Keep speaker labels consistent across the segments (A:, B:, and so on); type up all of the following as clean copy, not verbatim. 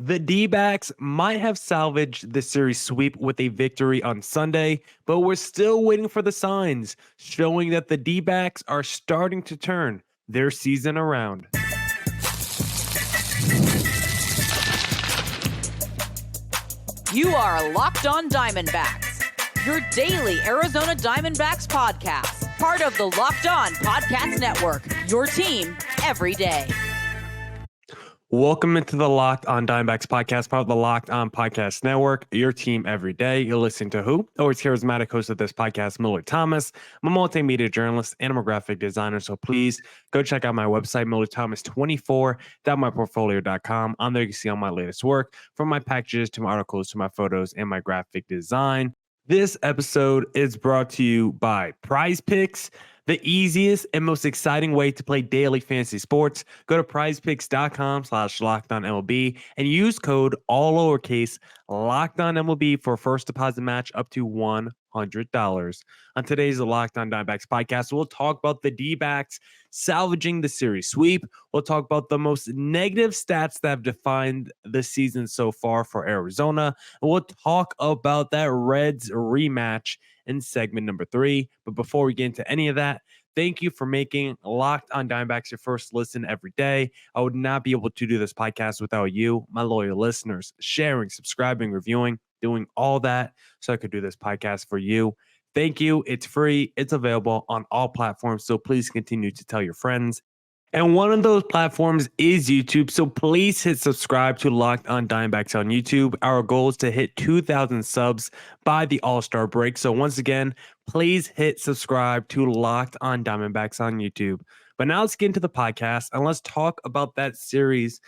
A: The D-backs might have salvaged the series sweep with a victory on Sunday, but we're still waiting for the signs showing that the D-backs are starting to turn their season around.
B: You are Locked On Diamondbacks, your daily Arizona Diamondbacks podcast, part of the Locked On Podcast Network, your team every day.
A: Welcome into the Locked On Diamondbacks podcast, part of the Locked On Podcast Network, your team every day. You're listening to who? Always charismatic host of this podcast, Millard Thomas. I'm a multimedia journalist and I'm a graphic designer, so please go check out my website, millardthomas24.myportfolio.com. On there, you can see all my latest work, from my packages to my articles to my photos and my graphic design. This episode is brought to you by Prize Picks, the easiest and most exciting way to play daily fantasy sports. Go to prizepicks.com/LockedOnMLB and use code all lowercase LockedOnMLB for a first deposit match up to $100. On today's Locked On Diamondbacks podcast, we'll talk about the D-backs salvaging the series sweep. We'll talk about the most negative stats that have defined the season so far for Arizona. And we'll talk about that Reds rematch in segment number 3. But before we get into any of that, thank you for making Locked On Diamondbacks your first listen every day. I would not be able to do this podcast without you, my loyal listeners, sharing, subscribing, reviewing, doing all that so I could do this podcast for you. Thank you. It's free. It's available on all platforms. So please continue to tell your friends. And one of those platforms is YouTube. So please hit subscribe to Locked On Diamondbacks on YouTube. Our goal is to hit 2,000 subs by the All-Star break. So once again, please hit subscribe to Locked On Diamondbacks on YouTube. But now let's get into the podcast and let's talk about that series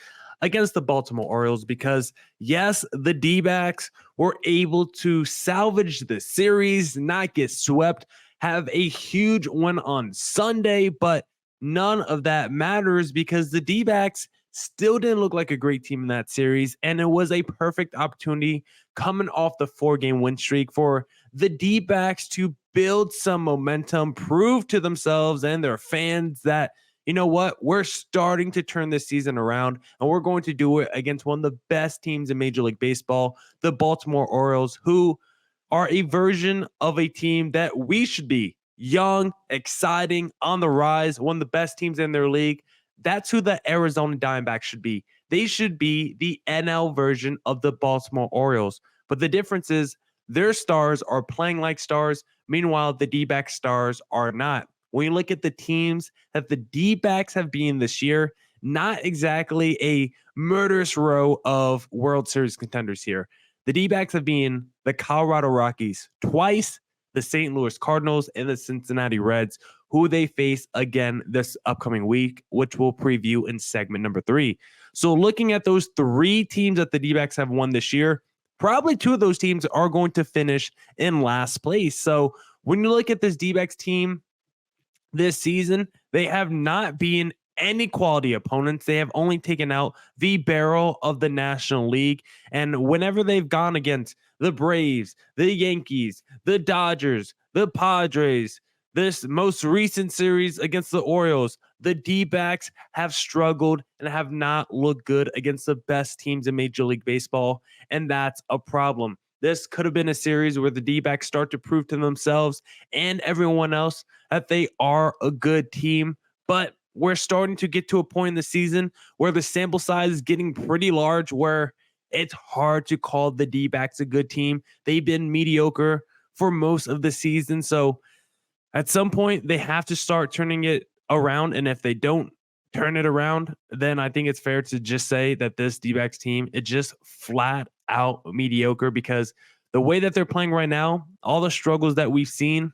A: against the Baltimore Orioles, because yes, the D-backs were able to salvage the series, not get swept, have a huge win on Sunday, but none of that matters because the D-backs still didn't look like a great team in that series, and it was a perfect opportunity coming off the 4-game win streak for the D-backs to build some momentum, prove to themselves and their fans that, you know what, we're starting to turn this season around, and we're going to do it against one of the best teams in Major League Baseball, the Baltimore Orioles, who are a version of a team that we should be. Young, exciting, on the rise, one of the best teams in their league. That's who the Arizona Diamondbacks should be. They should be the NL version of the Baltimore Orioles. But the difference is their stars are playing like stars. Meanwhile, the D-backs stars are not. When you look at the teams that the D-backs have been this year, not exactly a murderous row of World Series contenders here. The D-backs have been the Colorado Rockies twice, the St. Louis Cardinals, and the Cincinnati Reds, who they face again this upcoming week, which we'll preview in segment number 3. So looking at those 3 teams that the D-backs have won this year, probably 2 of those teams are going to finish in last place. So when you look at this D-backs team this season, they have not been any quality opponents. They have only taken out the barrel of the National League. And whenever they've gone against the Braves, the Yankees, the Dodgers, the Padres, this most recent series against the Orioles, the D-backs have struggled and have not looked good against the best teams in Major League Baseball. And that's a problem. This could have been a series where the D-backs start to prove to themselves and everyone else that they are a good team. But we're starting to get to a point in the season where the sample size is getting pretty large, where it's hard to call the D-backs a good team. They've been mediocre for most of the season. So at some point, they have to start turning it around. And if they don't turn it around, then I think it's fair to just say that this D-backs team is just flat out mediocre, because the way that they're playing right now, all the struggles that we've seen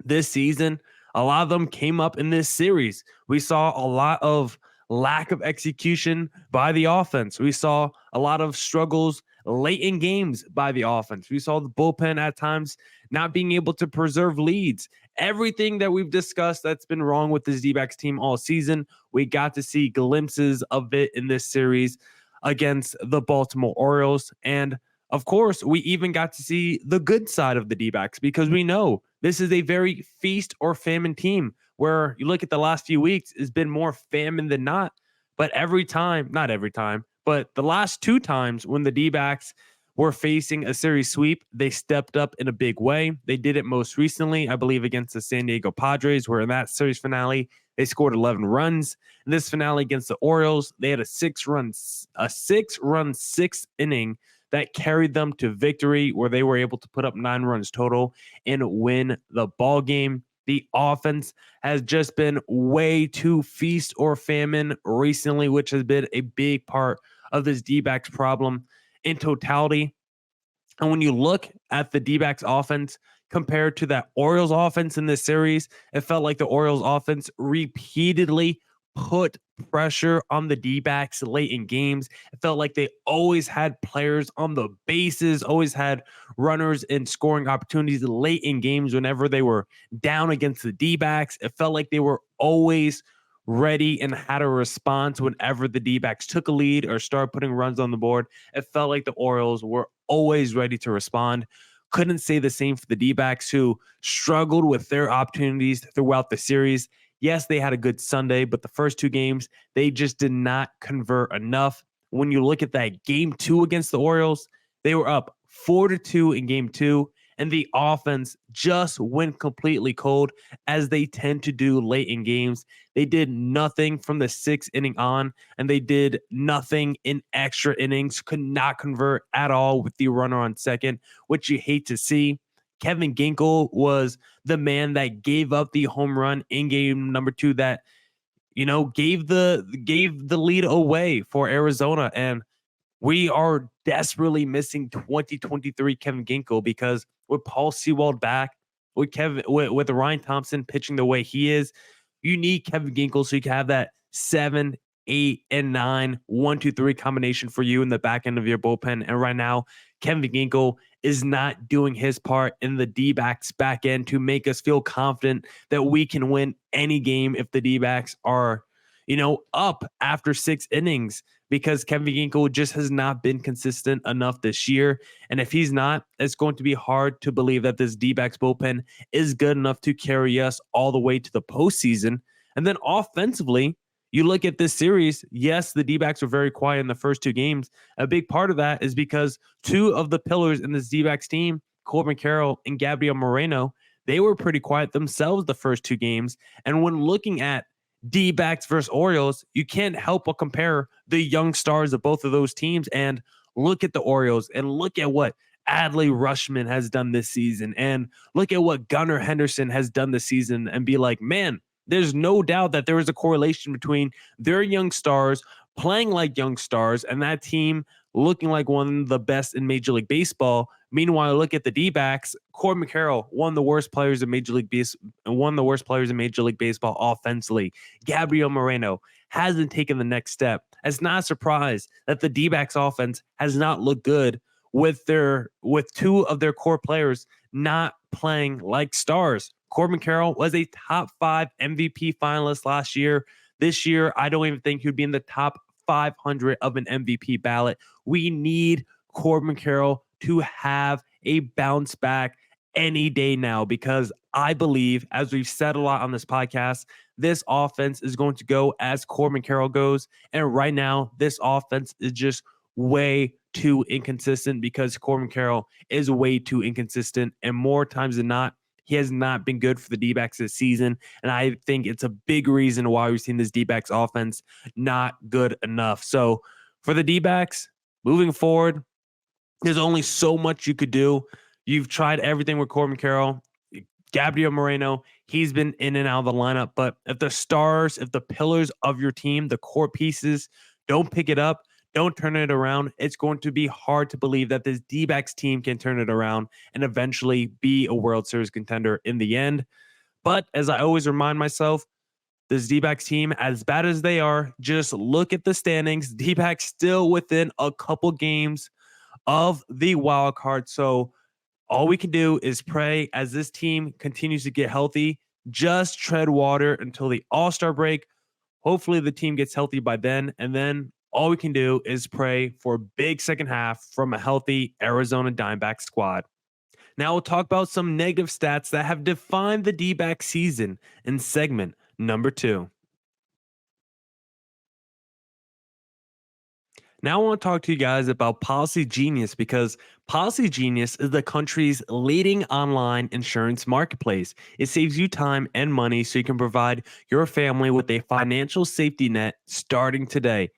A: this season, a lot of them came up in this series. We saw a lot of lack of execution by the offense. We saw a lot of struggles late in games by the offense. We saw the bullpen at times not being able to preserve leads. Everything that we've discussed that's been wrong with this D-backs team all season, we got to see glimpses of it in this series against the Baltimore Orioles. And of course, we even got to see the good side of the D-backs, because we know this is a very feast or famine team, where you look at the last few weeks, it's been more famine than not. But not every time, But the last two times when the D-backs were facing a series sweep, they stepped up in a big way. They did it most recently, I believe, against the San Diego Padres, where in that series finale, they scored 11 runs. In this finale against the Orioles, they had a six-run sixth inning that carried them to victory, where they were able to put up 9 runs total and win the ball game. The offense has just been way too feast or famine recently, which has been a big part of this D-backs problem in totality. And when you look at the D-backs offense compared to that Orioles offense in this series, it felt like the Orioles offense repeatedly put pressure on the D-backs late in games. It felt like they always had players on the bases, always had runners in scoring opportunities late in games whenever they were down against the D-backs. It felt like they were always ready and had a response whenever the D-backs took a lead or started putting runs on the board. It felt like the Orioles were always ready to respond. Couldn't say the same for the D-backs, who struggled with their opportunities throughout the series. Yes, they had a good Sunday, but the first two games, they just did not convert enough. When you look at that game 2 against the Orioles, they were up 4-2 in game 2, and the offense just went completely cold, as they tend to do late in games. They did nothing from the 6th inning on, and they did nothing in extra innings, could not convert at all with the runner on second, which you hate to see. Kevin Ginkel was the man that gave up the home run in game number 2 that, gave the lead away for Arizona. And we are desperately missing 2023 Kevin Ginkel, because with Paul Sewald back, with Ryan Thompson pitching the way he is, you need Kevin Ginkel so you can have that 7, 8, and 9 1-2-3 combination for you in the back end of your bullpen. And right now, Kevin Ginkel is not doing his part in the D-backs back end to make us feel confident that we can win any game if the D-backs are, up after 6 innings, because Kevin Ginkel just has not been consistent enough this year. And if he's not, it's going to be hard to believe that this D-backs bullpen is good enough to carry us all the way to the postseason. And then offensively, you look at this series, yes, the D-backs were very quiet in the first 2 games. A big part of that is because 2 of the pillars in this D-backs team, Corbin Carroll and Gabriel Moreno, they were pretty quiet themselves the first 2 games. And when looking at D-backs versus Orioles, you can't help but compare the young stars of both of those teams and look at the Orioles and look at what Adley Rutschman has done this season and look at what Gunnar Henderson has done this season and be like, man, there's no doubt that there is a correlation between their young stars playing like young stars and that team looking like one of the best in Major League Baseball. Meanwhile, look at the D-backs. Corbin Carroll, one of the worst players in Major League Baseball offensively. Gabriel Moreno hasn't taken the next step. It's not a surprise that the D-backs offense has not looked good with 2 of their core players not playing like stars. Corbin Carroll was a top 5 MVP finalist last year. This year, I don't even think he'd be in the top 500 of an MVP ballot. We need Corbin Carroll to have a bounce back any day now, because I believe, as we've said a lot on this podcast, this offense is going to go as Corbin Carroll goes. And right now, this offense is just way too inconsistent, because Corbin Carroll is way too inconsistent. And more times than not, he has not been good for the D-backs this season. And I think it's a big reason why we've seen this D-backs offense not good enough. So for the D-backs, moving forward, there's only so much you could do. You've tried everything with Corbin Carroll. Gabriel Moreno, he's been in and out of the lineup. But if the pillars of your team, the core pieces, don't pick it up, don't turn it around, it's going to be hard to believe that this D-backs team can turn it around and eventually be a World Series contender in the end. But as I always remind myself, this D-backs team, as bad as they are, just look at the standings. D-backs still within a couple games of the wild card. So all we can do is pray as this team continues to get healthy. Just tread water until the All-Star break. Hopefully the team gets healthy by then. And then all we can do is pray for a big second half from a healthy Arizona Diamondbacks squad. Now we'll talk about some negative stats that have defined the D-backs season in segment number 2. Now I want to talk to you guys about Policy Genius because Policy Genius is the country's leading online insurance marketplace. It saves you time and money so you can provide your family with a financial safety net starting today.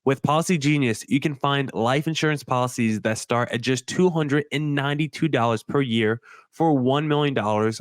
A: With Policy Genius, you can find life insurance policies that start at just $292 per year for $1 million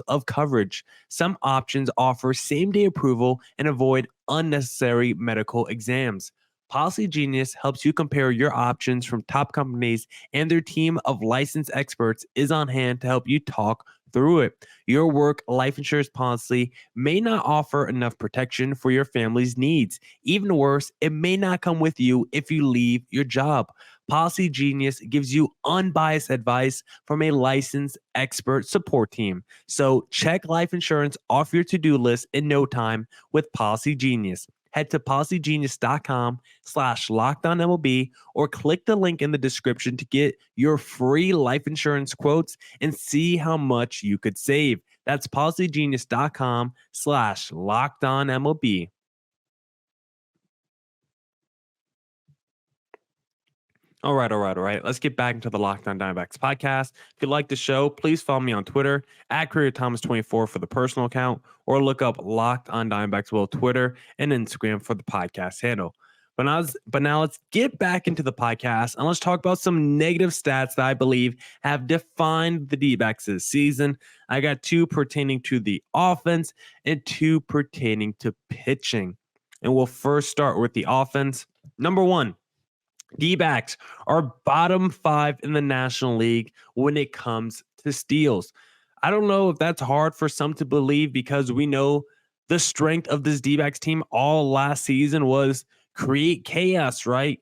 A: of coverage. Some options offer same day approval and avoid unnecessary medical exams. Policy Genius helps you compare your options from top companies, and their team of licensed experts is on hand to help you talk through it. Your work life insurance policy may not offer enough protection for your family's needs. Even worse, it may not come with you if you leave your job. Policy Genius gives you unbiased advice from a licensed expert support team. So check life insurance off your to-do list in no time with Policy Genius. Head to policygenius.com/lockedonmlb or click the link in the description to get your free life insurance quotes and see how much you could save. That's policygenius.com/lockedonmlb. All right. Let's get back into the Locked On Diamondbacks podcast. If you like the show, please follow me on Twitter at CareerThomas24 for the personal account, or look up Locked On Diamondbacks both Twitter and Instagram for the podcast handle. But now let's get back into the podcast and let's talk about some negative stats that I believe have defined the D-backs this season. I got two pertaining to the offense and two pertaining to pitching. And we'll first start with the offense. Number one, D-backs are bottom 5 in the National League when it comes to steals. I don't know if that's hard for some to believe because we know the strength of this D-backs team all last season was create chaos, right?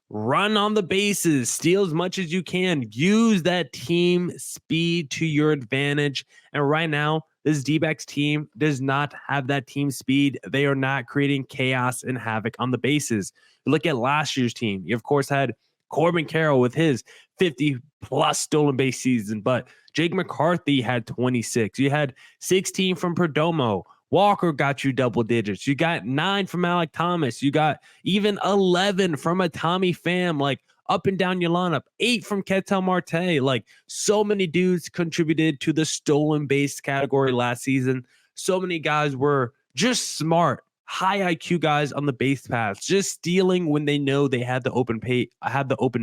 A: Run on the bases, steal as much as you can, use that team speed to your advantage. And right now, this D-backs team does not have that team speed. They are not creating chaos and havoc on the bases. Look at last year's team. You, of course, had Corbin Carroll with his 50-plus stolen base season, but Jake McCarthy had 26. You had 16 from Perdomo. Walker got you double digits. You got 9 from Millard Thomas. You got even 11 from a Tommy Pham, like up and down your lineup. 8 from Ketel Marte. Like, so many dudes contributed to the stolen base category last season. So many guys were just smart, high IQ guys on the base paths, just stealing when they know they had the open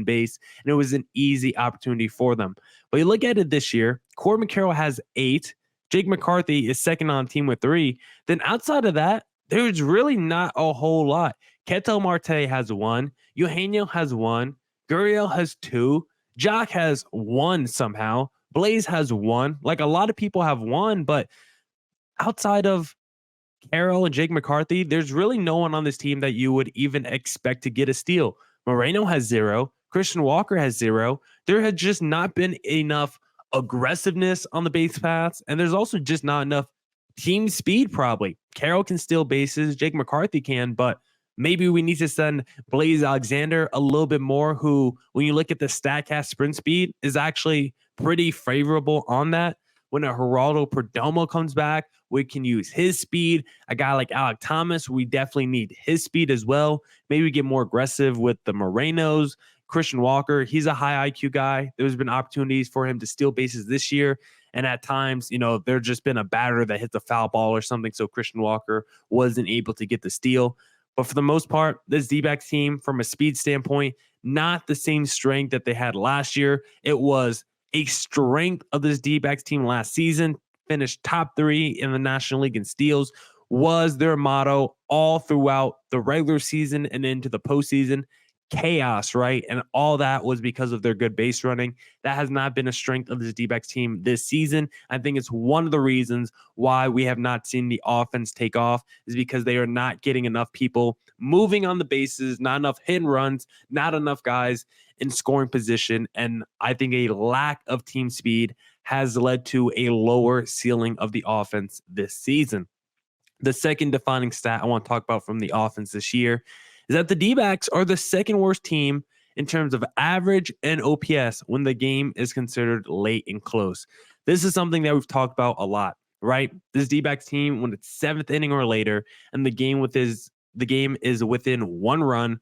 A: base, and it was an easy opportunity for them. But you look at it this year, Corbin Carroll has 8. Jake McCarthy is second on the team with 3. Then outside of that, there's really not a whole lot. Ketel Marte has 1. Eugenio has 1. Gurriel has 2. Jock has 1 somehow. Blaze has 1. Like, a lot of people have 1, but outside of Carroll and Jake McCarthy, there's really no one on this team that you would even expect to get a steal. Moreno has 0. Christian Walker has 0. There has just not been enough aggressiveness on the base paths, and there's also just not enough team speed. Probably Carroll can steal bases, Jake McCarthy can, but maybe we need to send Blaze Alexander a little bit more, who, when you look at the StatCast sprint speed, is actually pretty favorable on that. When a Geraldo Perdomo comes back, we can use his speed. A guy like Alec Thomas, we definitely need his speed as well. Maybe we get more aggressive with the Morenos. Christian Walker, he's a high IQ guy. There's been opportunities for him to steal bases this year. And at times, there's just been a batter that hits a foul ball or something. So Christian Walker wasn't able to get the steal. But for the most part, this D-backs team, from a speed standpoint, not the same strength that they had last year. It was a strength of this D-backs team last season. Finished top 3 in the National League in steals, was their motto all throughout the regular season and into the postseason. Chaos, right? And all that was because of their good base running. That has not been a strength of this D-backs team this season. I think it's one of the reasons why we have not seen the offense take off, is because they are not getting enough people moving on the bases, not enough hit and runs, not enough guys in scoring position. And I think a lack of team speed has led to a lower ceiling of the offense this season. The second defining stat I want to talk about from the offense this year is that the D-backs are the second worst team in terms of average and OPS when the game is considered late and close. This is something that we've talked about a lot, right? This D-backs team, when it's 7th inning or later, and the game is within 1 run,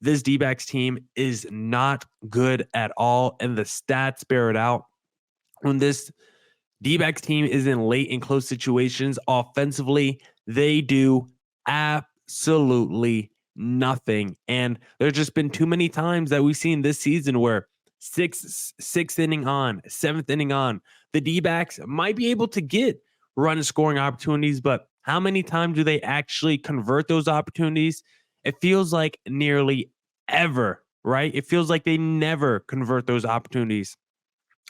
A: this D-backs team is not good at all, and the stats bear it out. When this D-backs team is in late and close situations offensively, they do absolutely nothing. And there's just been too many times that we've seen this season where sixth inning on, seventh inning on, the D-backs might be able to get run scoring opportunities, but how many times do they actually convert those opportunities? It feels like nearly ever, right? It feels like they never convert those opportunities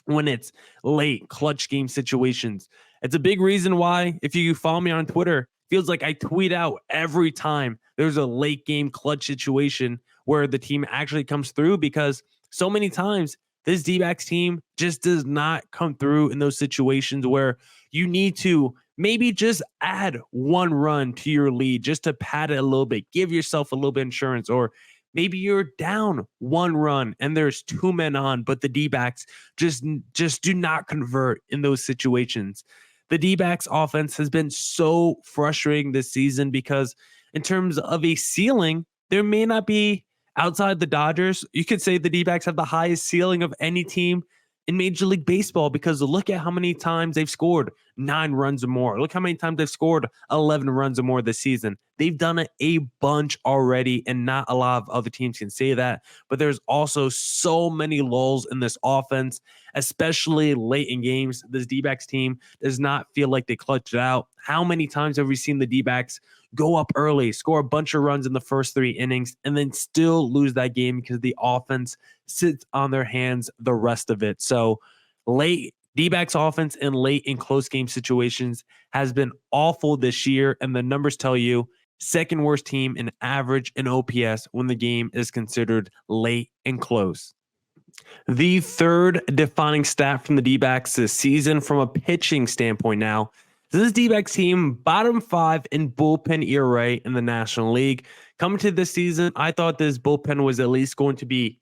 A: when it's late clutch game situations. It's a big reason why, if you follow me on Twitter, feels like I tweet out every time there's a late game clutch situation where the team actually comes through, because so many times this D-backs team just does not come through in those situations where you need to maybe just add one run to your lead just to pad it a little bit, give yourself a little bit of insurance, or maybe you're down one run and there's two men on, but the D-backs just do not convert in those situations. The D-backs offense has been so frustrating this season because in terms of a ceiling, there may not be, outside the Dodgers, you could say the D-backs have the highest ceiling of any team in Major League Baseball, because look at how many times they've scored 9 runs or more. Look how many times they've scored 11 runs or more this season. They've done it a bunch already, and not a lot of other teams can say that. But there's also so many lulls in this offense, especially late in games. This D-backs team does not feel like they clutch it out. How many times have we seen the D-backs go up early, score a bunch of runs in the first 3 innings, and then still lose that game because the offense sits on their hands the rest of it? So late D-backs offense in late and close game situations has been awful this year, and the numbers tell you second worst team in average and OPS when the game is considered late and close. The third defining stat from the D-backs this season from a pitching standpoint now, this D-backs team bottom 5 in bullpen ERA in the National League. Coming to this season, I thought this bullpen was at least going to be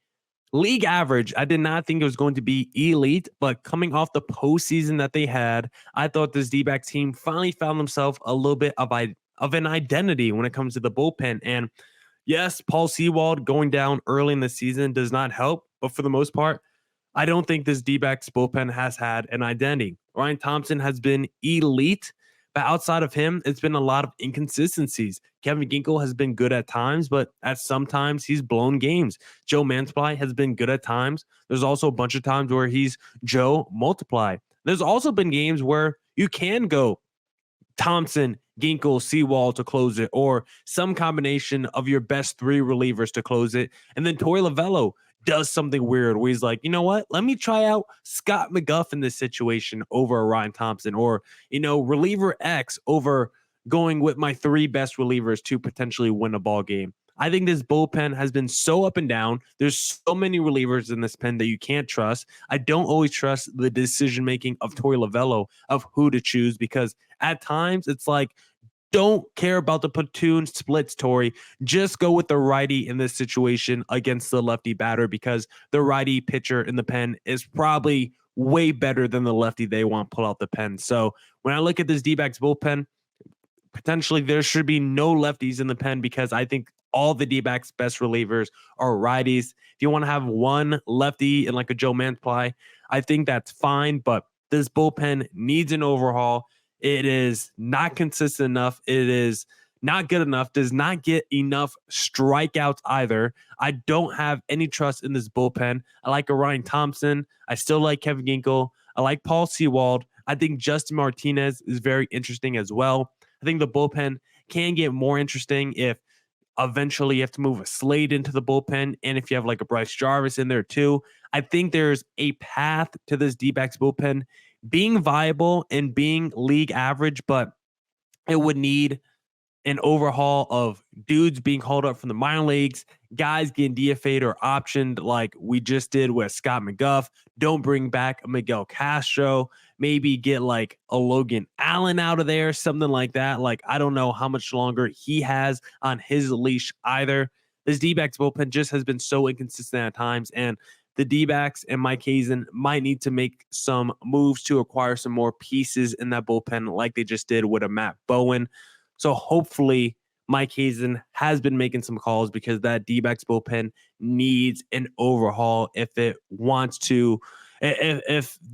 A: league average. I did not think it was going to be elite, but coming off the postseason that they had, I thought this D-backs team finally found themselves a little bit of an identity when it comes to the bullpen. And yes, Paul Sewald going down early in the season does not help, but for the most part, I don't think this D-backs bullpen has had an identity. Ryan Thompson has been elite, but outside of him, it's been a lot of inconsistencies. Kevin Ginkel has been good at times, but at some times he's blown games. Joe Mantiply has been good at times. There's also a bunch of times where he's Joe Multiply. There's also been games where you can go Thompson, Ginkel, Sewald to close it, or some combination of your best 3 relievers to close it. And then Torey Lovullo does something weird where he's like, you know what? Let me try out Scott McGough in this situation over Ryan Thompson, or, reliever X over going with my 3 best relievers to potentially win a ball game. I think this bullpen has been so up and down. There's so many relievers in this pen that you can't trust. I don't always trust the decision-making of Torey Lovullo of who to choose, because at times it's like, don't care about the platoon splits, Torey. Just go with the righty in this situation against the lefty batter, because the righty pitcher in the pen is probably way better than the lefty they want to pull out the pen. So when I look at this D-backs bullpen, potentially there should be no lefties in the pen, because I think all the D-backs best relievers are righties. If you want to have one lefty and like a Joe Mantiply, I think that's fine, but this bullpen needs an overhaul. It is not consistent enough. It is not good enough. Does not get enough strikeouts either. I don't have any trust in this bullpen. I like Ryan Thompson. I still like Kevin Ginkel. I like Paul Sewald. I think Justin Martinez is very interesting as well. I think the bullpen can get more interesting if eventually you have to move a Slade into the bullpen, and if you have like a Bryce Jarvis in there too. I think there's a path to this D-backs bullpen being viable and being league average, but it would need an overhaul of dudes being called up from the minor leagues, guys getting DFA'd or optioned like we just did with Scott McGough. Don't bring back a Miguel Castro. Maybe get like a Logan Allen out of there, something like that. Like, I don't know how much longer he has on his leash either. This D-backs bullpen just has been so inconsistent at times, and the D-backs and Mike Hazen might need to make some moves to acquire some more pieces in that bullpen like they just did with a Matt Bowen. So hopefully Mike Hazen has been making some calls because that D-backs bullpen needs an overhaul if the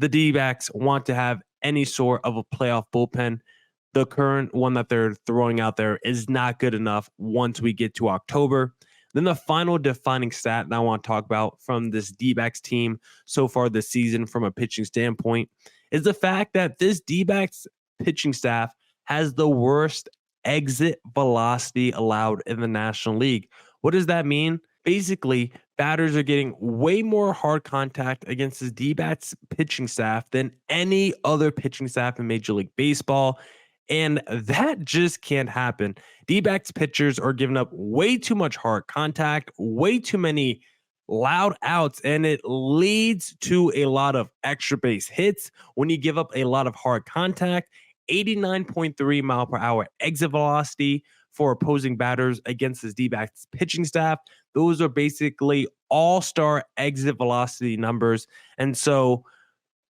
A: D-backs want to have any sort of a playoff bullpen. The current one that they're throwing out there is not good enough once we get to October. Then the final defining stat that I want to talk about from this D-backs team so far this season from a pitching standpoint is the fact that this D-backs pitching staff has the worst exit velocity allowed in the National League. What does that mean? Basically, batters are getting way more hard contact against this D-backs pitching staff than any other pitching staff in Major League Baseball. And that just can't happen. D-backs pitchers are giving up way too much hard contact, way too many loud outs, and it leads to a lot of extra base hits when you give up a lot of hard contact. 89.3 mile per hour exit velocity for opposing batters against this D-backs pitching staff. Those are basically all-star exit velocity numbers. And so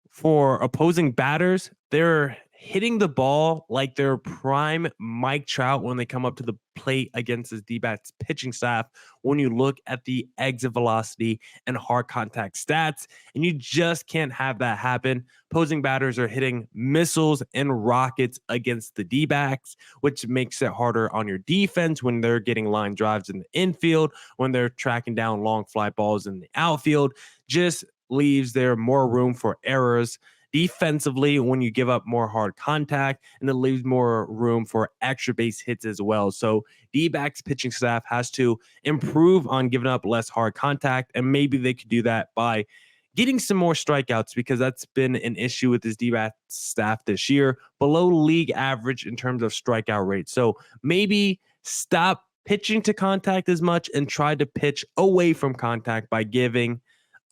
A: for opposing batters, they're hitting the ball like they're prime Mike Trout when they come up to the plate against his D-backs pitching staff when you look at the exit velocity and hard contact stats, and you just can't have that happen. Opposing batters are hitting missiles and rockets against the D-backs, which makes it harder on your defense when they're getting line drives in the infield, when they're tracking down long fly balls in the outfield. Just leaves there more room for errors defensively when you give up more hard contact, and it leaves more room for extra base hits as well. So D-backs pitching staff has to improve on giving up less hard contact, and maybe they could do that by getting some more strikeouts, because that's been an issue with this D-backs staff this year, below league average in terms of strikeout rate. So maybe stop pitching to contact as much and try to pitch away from contact by getting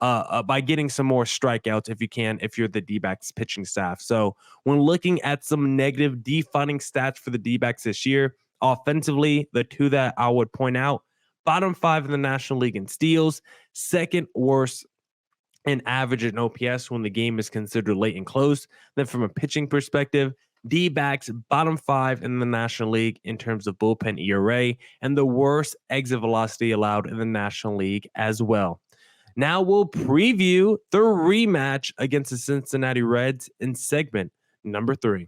A: some more strikeouts if you're the D-backs pitching staff. So when looking at some negative defining stats for the D-backs this year, offensively, the two that I would point out: bottom 5 in the National League in steals, second worst in average and OPS when the game is considered late and close. Then from a pitching perspective, D-backs bottom 5 in the National League in terms of bullpen ERA, and the worst exit velocity allowed in the National League as well. Now we'll preview the rematch against the Cincinnati Reds in segment number 3.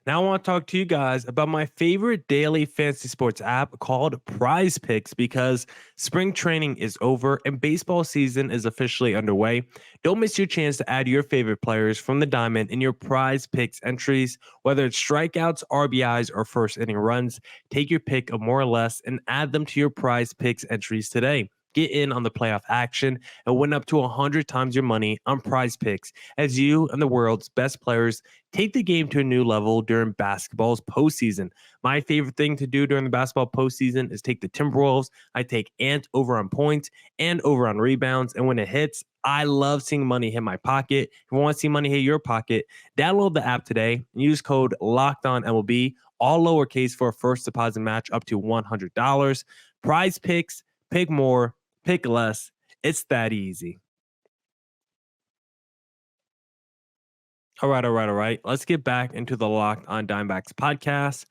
A: Now I want to talk to you guys about my favorite daily fantasy sports app called Prize Picks, because spring training is over and baseball season is officially underway. Don't miss your chance to add your favorite players from the diamond in your Prize Picks entries, whether it's strikeouts, RBIs, or first inning runs. Take your pick of more or less and add them to your Prize Picks entries today. Get in on the playoff action and win up to 100 times your money on Prize Picks as you and the world's best players take the game to a new level during basketball's postseason. My favorite thing to do during the basketball postseason is take the Timberwolves. I take Ant over on points and over on rebounds. And when it hits, I love seeing money hit my pocket. If you want to see money hit your pocket, download the app today and use code LOCKEDONMLB, all lowercase, for a first deposit match up to $100. Prize Picks, pick more, pick less. It's that easy. All right. Let's get back into the Locked on Diamondbacks podcast.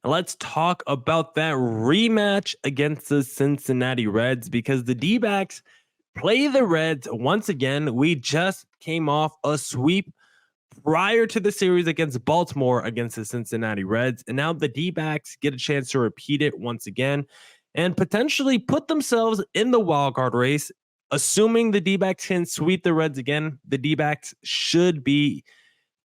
A: And let's talk about that rematch against the Cincinnati Reds, because the D-backs play the Reds once again. We just came off a sweep prior to the series against Baltimore against the Cincinnati Reds. And now the D-backs get a chance to repeat it once again and potentially put themselves in the wild card race. Assuming the D-backs can sweep the Reds again, the D-backs should be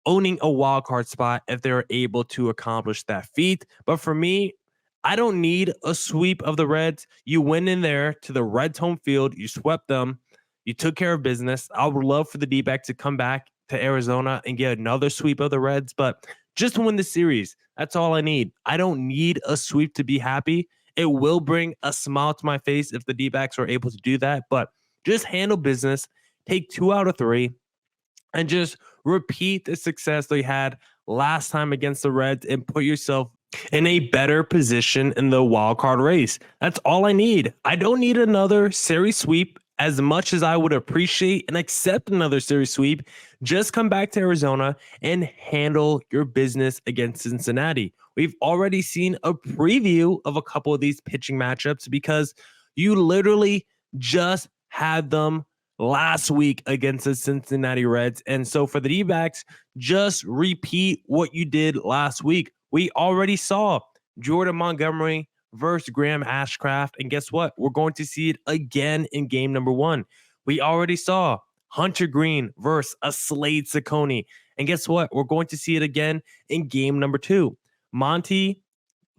A: owning a wild card spot if they're able to accomplish that feat. But for me, I don't need a sweep of the Reds. You went in there to the Reds home field, you swept them, you took care of business. I would love for the D-backs to come back to Arizona and get another sweep of the Reds, but just to win the series, that's all I need. I don't need a sweep to be happy. It will bring a smile to my face if the D-backs are able to do that, but just handle business, take 2 out of 3, and just repeat the success they had last time against the Reds and put yourself in a better position in the wild card race. That's all I need. I don't need another series sweep. as much as I would appreciate and accept another series sweep, just come back to Arizona and handle your business against Cincinnati. We've already seen a preview of a couple of these pitching matchups because you literally just had them last week against the Cincinnati Reds. And so for the D-backs, just repeat what you did last week. We already saw Jordan Montgomery versus Graham Ashcraft. And guess what? We're going to see it again in game number 1. We already saw Hunter Green versus a Slade Ciccone. And guess what? We're going to see it again in game number 2. Monty,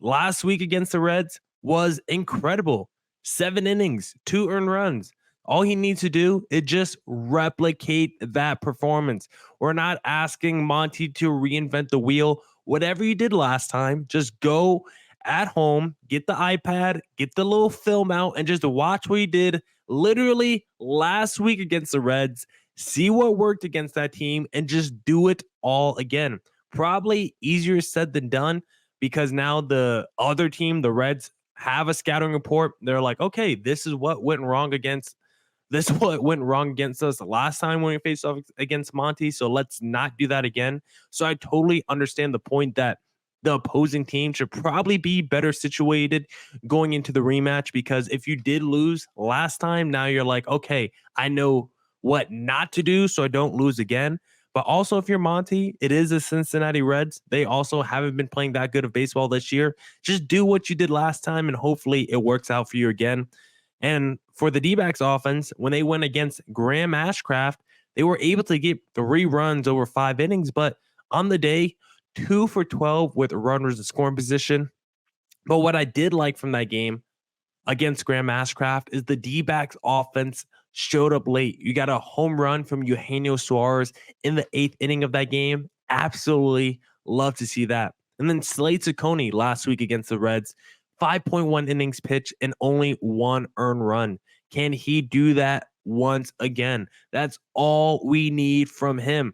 A: last week against the Reds, was incredible. 7 innings, 2 earned runs. All he needs to do is just replicate that performance. We're not asking Monty to reinvent the wheel. Whatever you did last time, just go at home, get the iPad, get the little film out, and just watch what you did literally last week against the Reds. See what worked against that team and just do it all again. Probably easier said than done because now the other team, the Reds, have a scouting report. They're like, okay, this is what went wrong against us last time when we faced off against Monty. So let's not do that again. So I totally understand the point that the opposing team should probably be better situated going into the rematch, because if you did lose last time, now you're like, okay, I know what not to do so I don't lose again. But also, if you're Monty, it is the Cincinnati Reds. They also haven't been playing that good of baseball this year. Just do what you did last time, and hopefully it works out for you again. And for the D-backs offense, when they went against Graham Ashcraft, they were able to get 3 runs over 5 innings. But on the day, 2 for 12 with runners in scoring position. But what I did like from that game against Graham Ashcraft is the D-backs offense showed up late. You got a home run from Eugenio Suarez in the 8th inning of that game. Absolutely love to see that. And then Slade Ciccone last week against the Reds, 5.1 innings pitched and only 1 earned run. Can he do that once again? That's all we need from him,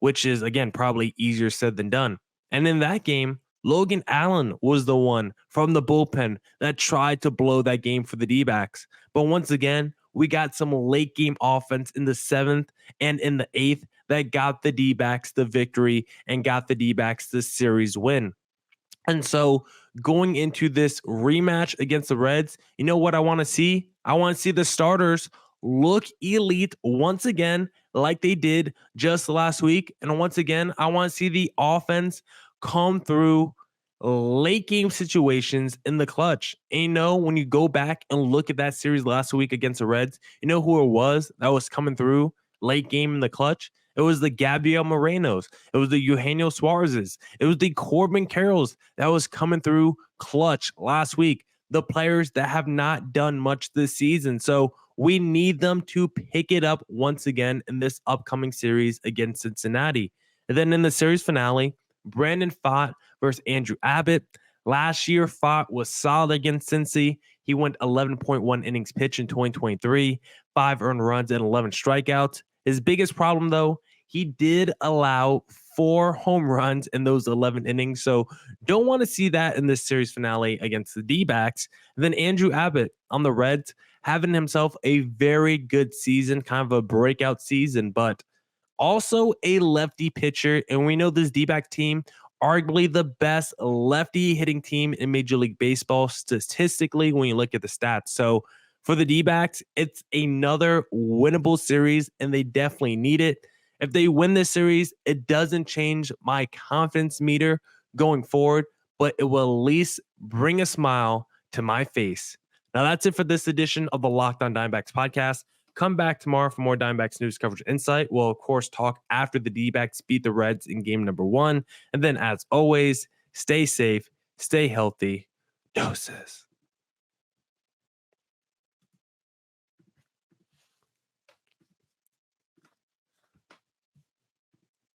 A: which is, again, probably easier said than done. And in that game, Logan Allen was the one from the bullpen that tried to blow that game for the D-backs. But once again, we got some late game offense in the 7th and in the 8th that got the D-backs the victory and got the D-backs the series win. And so going into this rematch against the Reds, you know what I want to see? I want to see the starters look elite once again, like they did just last week. And once again, I want to see the offense come through late game situations in the clutch. And you know, when you go back and look at that series last week against the Reds, you know who it was that was coming through late game in the clutch? It was the Gabriel Morenos. It was the Eugenio Suarez's. It was the Corbin Carrolls that was coming through clutch last week. The players that have not done much this season. So we need them to pick it up once again in this upcoming series against Cincinnati. And then in the series finale, Brandon Pfaadt versus Andrew Abbott. Last year, Pfaadt was solid against Cincy. He went 11.1 innings pitched in 2023, 5 earned runs and 11 strikeouts. His biggest problem, though, he did allow 4 home runs in those 11 innings. So don't want to see that in this series finale against the D-backs. And then Andrew Abbott on the Reds, having himself a very good season, kind of a breakout season, but also a lefty pitcher. And we know this D-back team, arguably the best lefty hitting team in Major League Baseball statistically when you look at the stats. So for the D-backs, it's another winnable series, and they definitely need it. If they win this series, it doesn't change my confidence meter going forward, but it will at least bring a smile to my face. Now, that's it for this edition of the Locked On Diamondbacks podcast. Come back tomorrow for more Diamondbacks news coverage insight. We'll, of course, talk after the D-backs beat the Reds in game number 1. And then, as always, stay safe, stay healthy. Doses.